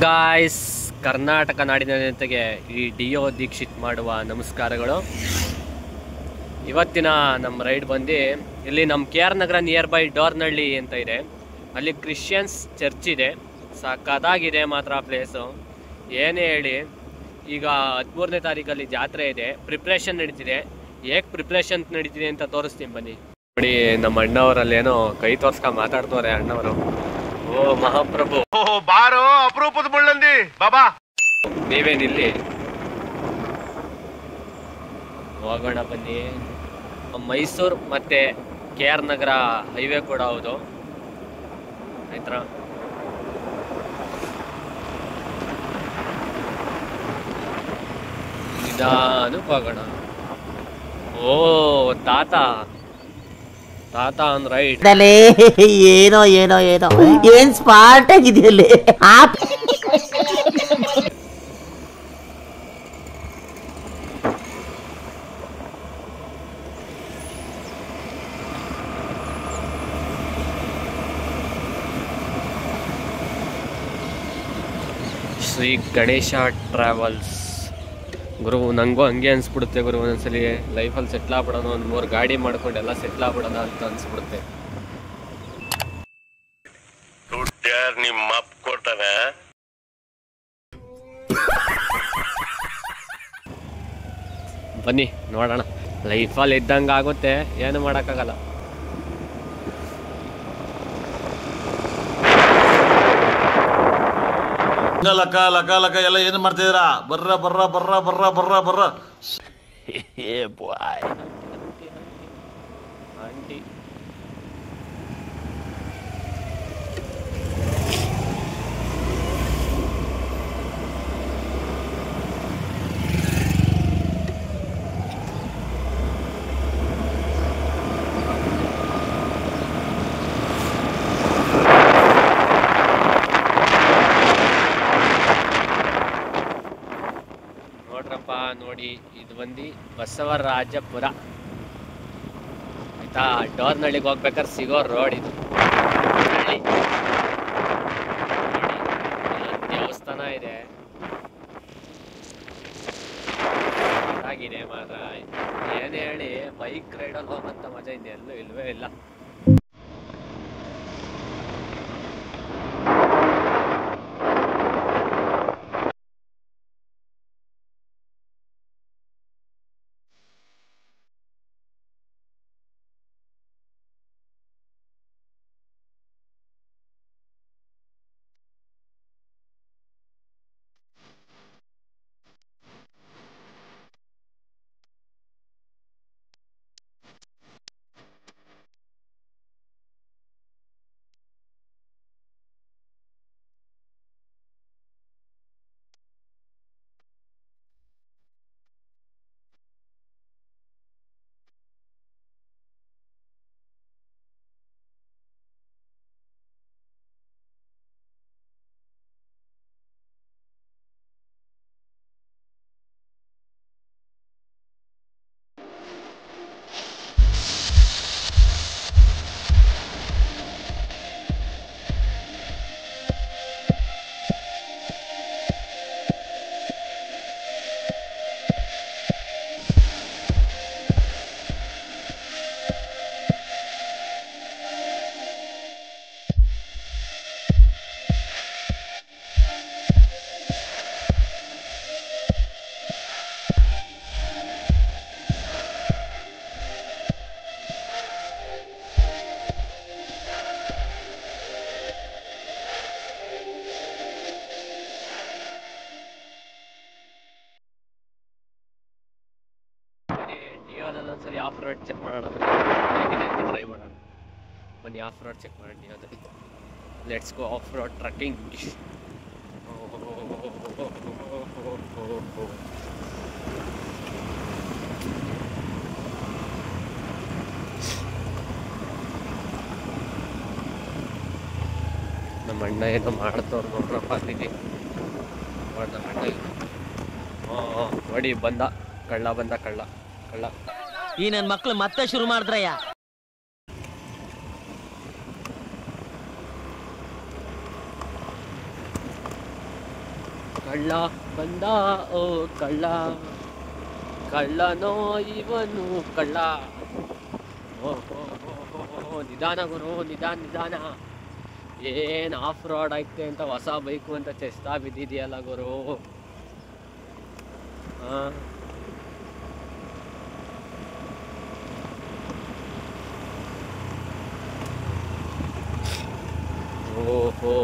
Guys, Karnataka ನಾಡಿನ ಜನತೆಗೆ ಈ ಡಿಯೋ ದೀಕ್ಷಿತ್ ಮಾಡುವ ನಮಸ್ಕಾರಗಳು. ಇವತ್ತಿನ ನಮ್ಮ ರೈಡ್ ಬಂದು ಇಲ್ಲಿ ನಮ್ಮ KR ನಗರ ನಿಯರ್ ಬೈ ಡೋರ್ನಹಳ್ಳಿ ಅಂತ ಇದೆ. ಅಲ್ಲಿ ಕ್ರಿಶ್ಚಿಯನ್ಸ್ ಚರ್ಚ್ ಇದೆ. ಸಕ್ಕದಾಗಿದೆ ಮಾತ್ರ ಪ್ಲೇಸು. ಏನೇ ಹೇಳಿ, ಈಗ 13ನೇ ತಾರೀಕಲ್ಲಿ ಜಾತ್ರೆ ಇದೆ. ಪ್ರಿಪ್ರೇಷನ್ ನಡೀತಿದೆ. ಹೇಗೆ ಪ್ರಿಪ್ರೇಷನ್ ನಡೀತಿದೆ ಅಂತ ತೋರಿಸ್ತೀನಿ ಬನ್ನಿ. ನೋಡಿ, ನಮ್ಮ ಅಣ್ಣವರಲ್ಲಿ ಏನೋ ಕೈ ತೋರ್ಸ್ಕೊಂಡು ಮಾತಾಡ್ತವ್ರೆ ಅಣ್ಣವರು. ಓ ಮಹಾಪ್ರಭು, ಬಾರೋ ಅಪರೂಪದ ಮುಳ್ಳಂದಿ ಬಾಬಾ, ನೀವೇನಿಲ್ಲಿ ಹೋಗೋಣ ಬನ್ನಿ. ಮೈಸೂರು ಮತ್ತೆ KR ನಗರ ಹೈವೇ ಕೂಡ ಹೌದು. ಆಯ್ತಾ, ನಿಧಾನಕ್ಕೆ ಹೋಗೋಣ. ಓ ತಾತ ಆನ್ ರೈಟ್. ಏನೋ ಏನೋ ಏನೋ ಏನ್ ಸ್ಮಾರ್ಟ್ ಆಗಿದೆಯಲ್ಲಿ. ಶ್ರೀ ಗಣೇಶ ಟ್ರಾವೆಲ್ಸ್. ಗುರು, ನಂಗೂ ಹಂಗೆ ಅನ್ಸ್ಬಿಡುತ್ತೆ ಗುರು. ಒಂದೊಂದ್ಸಲಿ ಲೈಫಲ್ಲಿ ಸೆಟ್ಲ್ ಆಗ್ಬಿಡೋಣ, ಒಂದು 3 ಗಾಡಿ ಮಾಡ್ಕೊಂಡು ಎಲ್ಲ ಸೆಟ್ಲ್ ಆಗ್ಬಿಡೋಣ ಅಂತ ಅನ್ಸ್ಬಿಡುತ್ತೆ. ನಿಮ್ಮ ಅಪ್ಪ ಕೊಡ್ತಾನೆ. ಬನ್ನಿ ನೋಡೋಣ. ಲೈಫಲ್ಲಿ ಇದ್ದಂಗೆ ಆಗುತ್ತೆ, ಏನು ಮಾಡೋಕ್ಕಾಗಲ್ಲ. ಲಕ ಲಕ ಲಕ ಎಲ್ಲ ಏನು ಮಾಡ್ತಿದ್ದೀರಾ? ಬರ್ರ ಬರ್ರ ಬರ್ರ ಬರ್ರ ಬರ್ರ ಬರ್ರ. ಆಂಟಿ ನೋಡ್ರಪ್ಪ, ನೋಡಿ, ಇದು ಬಂದು ಬಸವರಾಜಪುರ ಆಯ್ತಾ. ಡೋರ್ನಹಳ್ಳಿಗೆ ಹೋಗ್ಬೇಕಾದ್ರೆ ಸಿಗೋ ರೋಡ್ ಇದು. ನೋಡಿ, ದೇವಸ್ಥಾನ ಇದೆ. ಆಗಿದೆ ಮಾತ್ರ. ಏನೇ ಹೇಳಿ, ಬೈಕ್ ರೈಡಲ್ಲಿ ಹೋಗಂತ ಮಜಾ ಇದೆ ಎಲ್ಲೂ ಇಲ್ವೇ ಇಲ್ಲ. ಒಂದ್ಸರಿ ಆಫ್ ರೋಡ್ ಚೆಕ್ ಮಾಡೋಣ. ಟ್ರೈ ಮಾಡೋಣ ಬನ್ನಿ. ಆಫ್ ರೋಡ್ ಚೆಕ್ ಮಾಡಿ. ಅದು let's go of road trekking. ನಮ್ಮ ಅಣ್ಣ ಏನೋ ಮಾಡ್ತವ್ರು ನೋಡ್ರಪ್ಪ. ಅಲ್ಲಿಗೆ ನಮ್ಮ ಅಣ್ಣ ನೋಡಿ, ಬಂದ ಕಳ್ಳ. ಈ ನನ್ ಮಕ್ಳು ಮತ್ತೆ ಶುರು ಮಾಡಿದ್ರಯ್ಯ. ಕಳ್ಳ ಬಂದ ಓ ಕಳ್ಳ ಕಳ್ಳನೋ ಇವನು ಕಳ್ಳ. ಓ ನಿಧಾನ ಗುರು, ನಿಧಾನ. ಏನು ಆಫ್ ರೋಡ್ ಐತೆ ಅಂತ ಹೊಸ ಬೈಕು ಅಂತ ಚೆಸ್ತಾ ಬಿದ್ದಿದೆಯಲ್ಲ ಗುರು. ಹಾಂ ಓಹೋ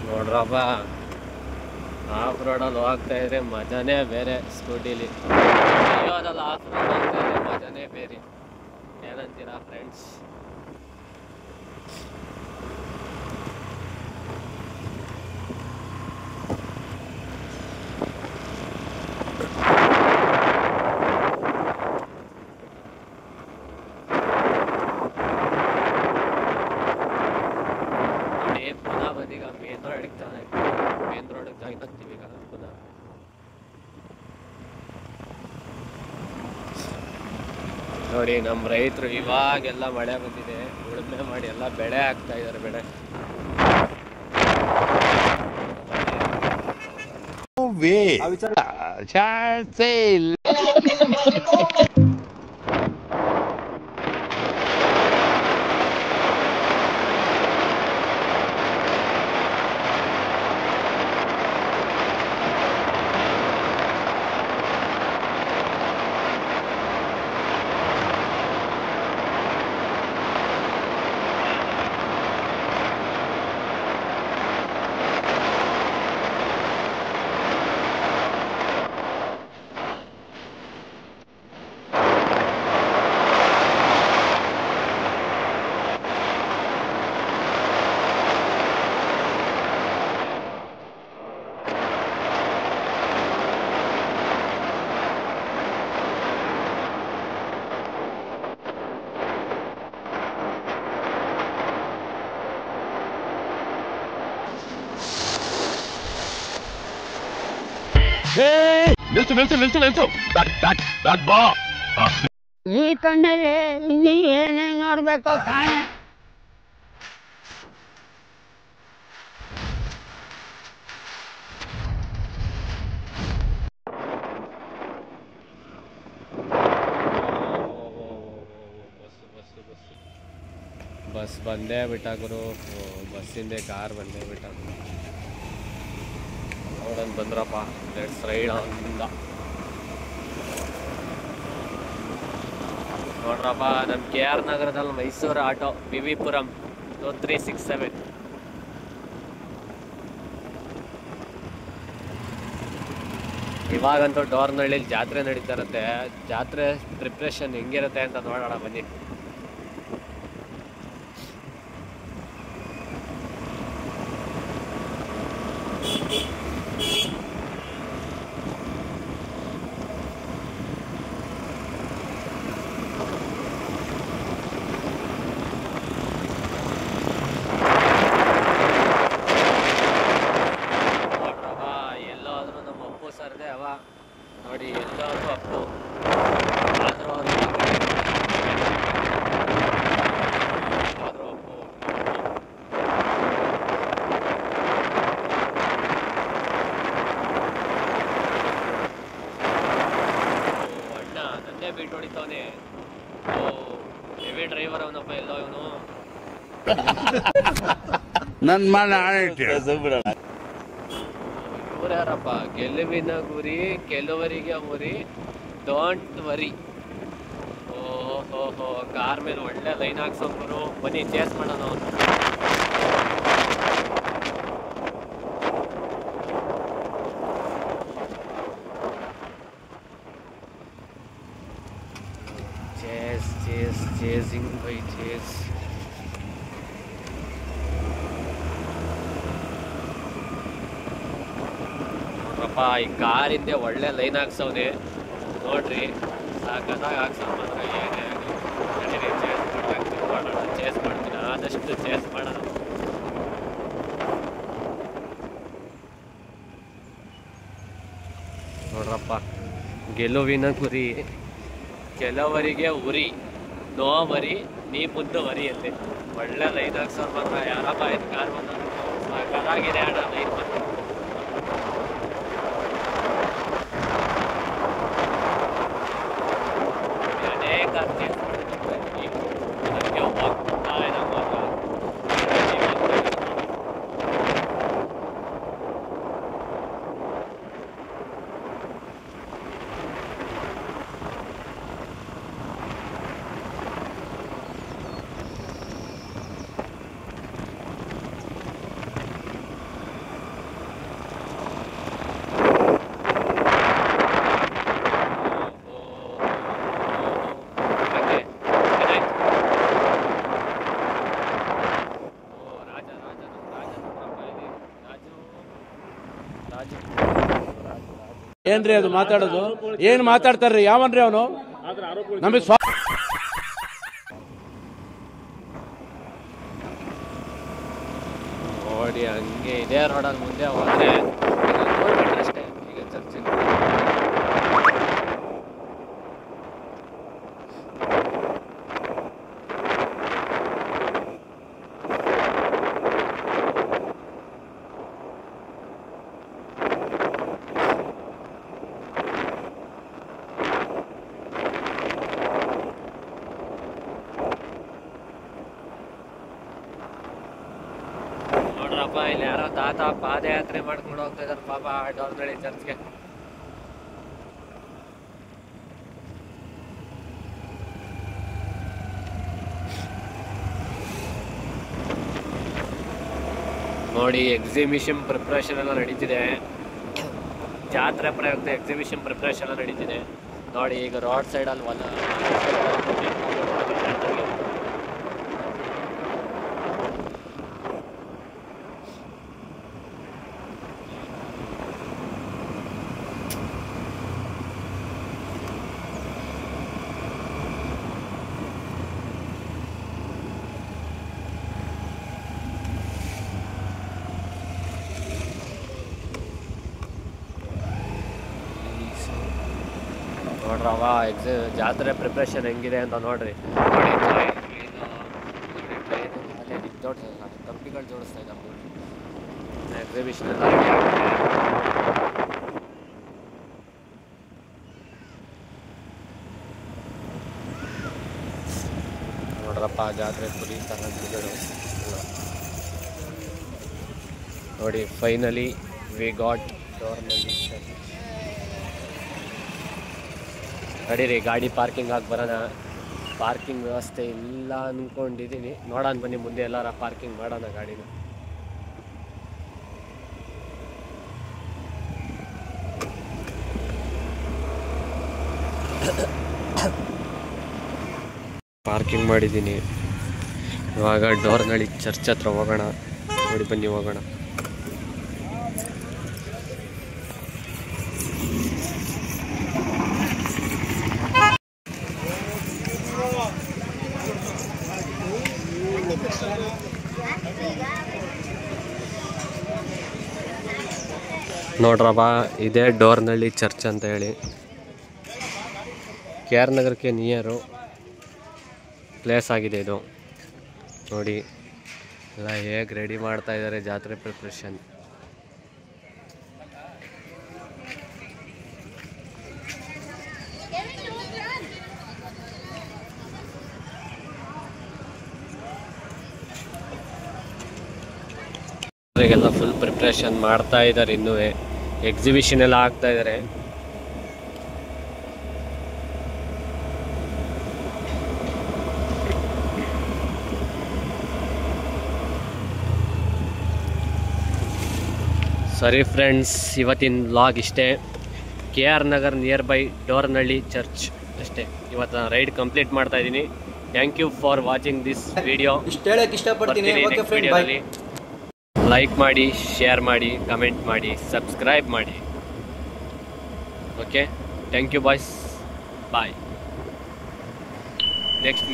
ನೋಡ್ರಪ್ಪ, ಆಫ್ ರೋಡಲ್ಲಿ ಹೋಗ್ತಾ ಇದ್ರೆ ಮಜಾನೇ ಬೇರೆ. ಸ್ಕೂಟಿಲಿ ಅಯ್ಯೋದಲ್ಲ, ಆಫ್ ರೋಡ್ ಹೋಗ್ತಾ ಇದ್ರೆ ಮಜಾನೇ ಬೇರೆ. ಏನಂತೀರಾ ಫ್ರೆಂಡ್ಸ್? ಮೇನ್ ರೋಡಿಗೆ ಜಾಯಿನ್ ಆಗ್ತೀವಿ ಈಗ ಪುನಃ. ನೋಡಿ ನಮ್ಮ ರೈತರು ಇವಾಗೆಲ್ಲ ಮಳೆ ಬಂದಿದೆ, ಉಳುಮೆ ಮಾಡಿ ಎಲ್ಲ ಬೆಳೆ ಹಾಕ್ತಾ ಇದ್ದಾರೆ. ಬೆಳೆ ನಿಲ್ಸು ಬಾ. ಈ ಕಣ್ಣಲ್ಲಿ ಇಲ್ಲಿ ಏನೇನು ನೋಡ್ಬೇಕು ಕಾಣೆ. ಬಸ್ ಬಂದೇ ಬಿಟ್ಟ ಗುರು. ಬಸ್ಸಿಂದೆ ಕಾರ್ ಬಂದೇ ಬಿಟ್ಟ. ನೋಡೋಣ ಬಂದ್ರಪ್ಪ. ಲೆಟ್ಸ್ ರೈಡ್ ಅಂದ ನೋಡ್ರಪ್ಪ. ನಮ್ಮ KR ನಗರದಲ್ಲಿ ಮೈಸೂರು ಆಟೋ ವಿವಿಪುರಂ 2367. ಇವಾಗಂತೂ ಡೋರ್ನಹಳ್ಳಿಲಿ ಜಾತ್ರೆ ನಡೀತಾ ಇರುತ್ತೆ. ಜಾತ್ರೆ ಪ್ರಿಪ್ರೇಷನ್ ಹೆಂಗಿರುತ್ತೆ ಅಂತ ನೋಡೋಣ ಬನ್ನಿ. ನೋಡಿ ಎಲ್ಲರೂ ಅಪ್ಪು ಆದರೂ ಅಪ್ಪು ಅಣ್ಣ ನನ್ನೇ ಬಿಟ್ಟು ಹೊಡಿತವನೆ. Heavy driver ಅವನಪ್ಪ. ಎಲ್ಲೋ ಇವನು ನನ್ನ ಮನ ಯಾರಪ್ಪ? ಗೆಲುವಿನ ಗುರಿ ಕೆಲವರಿಗೆ ಉರಿ, ಡೋಂಟ್ ವರಿ. ಓಹೋ ಕಾರ್ ಮೇಲೆ ಒಳ್ಳೆ ಲೈನ್ ಹಾಕ್ಸೋರು. ಬನ್ನಿ ಚೇಸ್ ಮಾಡೋಣ. Chasing by chase. ಈ ಕಾರ್ ಹಿಂದೆ ಒಳ್ಳೆ ಲೈನ್ ಹಾಕ್ಸವ್ನೆ ನೋಡ್ರಿ. ಸಾಕದಾಗ ಹಾಕ್ಸವ್ ಮಾತ್ರ ಏನೇ ಆಗಲಿ. ಚೇಸ್ ಮಾಡ್ತೀನಿ, ಆದಷ್ಟು ಚೇಸ್ ಮಾಡೋಣ. ನೋಡ್ರಪ್ಪ ಗೆಲುವಿನ ಗುರಿ ಕೆಲವರಿಗೆ ಉರಿ ನೋವರಿ ನೀ ಮುಂದುವರಿ ಅಲ್ಲಿ ಒಳ್ಳೆ ಲೈನ್ ಹಾಕ್ಸೋರ್ ಮಾತ್ರ ಯಾರಪ್ಪ ಇದು ಕಾರ್ ಬಂದ ಸಾಕಾಗಿದೆ ಅಣ್ಣ ಲೈನ್ ಬಂದು ಅನೇಕ ನನಗೆ ಹೋಗ್ತಾ ಇದೆ ಮಾತ್ರ ಏನ್ರಿ ಅದು ಮಾತಾಡೋದು? ಏನ್ ಮಾತಾಡ್ತಾರ್ರಿ? ಯಾವನ್ರಿ ಅವನು? ನಮಗೆ ನೋಡಿ ಹಂಗೆ ಇದೇ ರೋಡಲ್ಲಿ ಮುಂದೆ ಹೋದ್ರೆ ನೋಡ್ಬಿಟ್ರೆ ಅಷ್ಟೇ ಈಗ ಚರ್ಚಿನ ನೋಡ್ರಪ್ಪ ಇಲ್ಲಿ ಯಾರೋ ತಾತ ಪಾದಯಾತ್ರೆ ಮಾಡ್ಕೊಂಡು ಹೋಗ್ತಾ ಇದಾರೆ ಪಾಪ ಡೋರ್ನಳ್ಳಿ ಚರ್ಚ್ಗೆ. ನೋಡಿ ಎಕ್ಸಿಬಿಷನ್ ಪ್ರಿಪ್ರೇಷನ್ ಎಲ್ಲ ನಡೀತಿದೆ, ಜಾತ್ರೆ ಪ್ರಯುಕ್ತ ಎಕ್ಸಿಬಿಷನ್ ಪ್ರಿಪ್ರೇಷನ್ ಎಲ್ಲ ನಡೀತಿದೆ. ನೋಡಿ ಈಗ ರೋಡ್ ಸೈಡಲ್ಲಿ ಒಂದು ನೋಡ್ರವ ಜಾತ್ರೆ ಪ್ರಿಪ್ರೇಷನ್ ಹೆಂಗಿದೆ ಅಂತ ನೋಡ್ರಿ. ನೋಡಿ ಟ್ರೈನ್ ಅಲ್ಲೇ ಕಂಪ್ನಿಗಳು ಜೋಡಿಸ್ತಾ ಇದ್ದಾರೆ. ಎಕ್ಸಿಬಿಷನ್ ಎಲ್ಲ ರೆಡಿ ಆಗಿದೆ. ನೋಡ್ರಪ್ಪ ಜಾತ್ರೆ ಕುರಿ ತಗೊಂಡಿಗಳು ನೋಡಿ. Finally we got Dornalli. ನಡೀರಿ ಗಾಡಿ ಪಾರ್ಕಿಂಗ್ ಆಗಿ ಬರೋಣ. ಪಾರ್ಕಿಂಗ್ ವ್ಯವಸ್ಥೆ ಇಲ್ಲ ಅಂದ್ಕೊಂಡಿದ್ದೀನಿ, ನೋಡೋಣ ಬನ್ನಿ ಮುಂದೆ ಎಲ್ಲಾರ ಪಾರ್ಕಿಂಗ್ ಮಾಡೋಣ ಗಾಡಿನ. ಪಾರ್ಕಿಂಗ್ ಮಾಡಿದ್ದೀನಿ. ಇವಾಗ ಡೋರ್ನಳ್ಳಿ ಚರ್ಚ್ ಹತ್ರ ಹೋಗೋಣ. ನೋಡಿ ಬನ್ನಿ ಹೋಗೋಣ. ನೋಡ್ರಪ್ಪ ಇದೇ ಡೋರ್ನಳ್ಳಿ ಚರ್ಚ್ ಅಂತ ಹೇಳಿ, ಕೆ ಆರ್ ನಗರಕ್ಕೆ ನಿಯರು ಪ್ಲೇಸ್ ಆಗಿದೆ ಇದು. ನೋಡಿ ಎಲ್ಲ ಹೇಗೆ ರೆಡಿ ಮಾಡ್ತಾ ಇದ್ದಾರೆ ಜಾತ್ರೆ ಪ್ರಿಪ್ರೇಷನ್. ಎಲ್ಲ ಫುಲ್ ಪ್ರಿಪ್ರೇಷನ್ ಮಾಡ್ತಾ ಇದ್ದಾರೆ. ಇನ್ನೂ ಎಕ್ಸಿಬಿಷನ್ ಎಲ್ಲ ಆಗ್ತಾ ಇದ್ದಾರೆ. ಸರಿ ಫ್ರೆಂಡ್ಸ್, ಇವತ್ತಿನ ವ್ಲಾಗ್ ಇಷ್ಟೇ. K R Nagar near by Dornalli church ಅಷ್ಟೇ ಇವತ್ತು ರೈಡ್ ಕಂಪ್ಲೀಟ್ ಮಾಡ್ತಾ ಇದ್ದೀನಿ. Thank you for watching this video. Like ಮಾಡಿ, ಶೇರ್ ಮಾಡಿ, ಕಮೆಂಟ್ ಮಾಡಿ, ಸಬ್ಸ್ಕ್ರೈಬ್ ಮಾಡಿ. Okay, thank you boys, bye. Next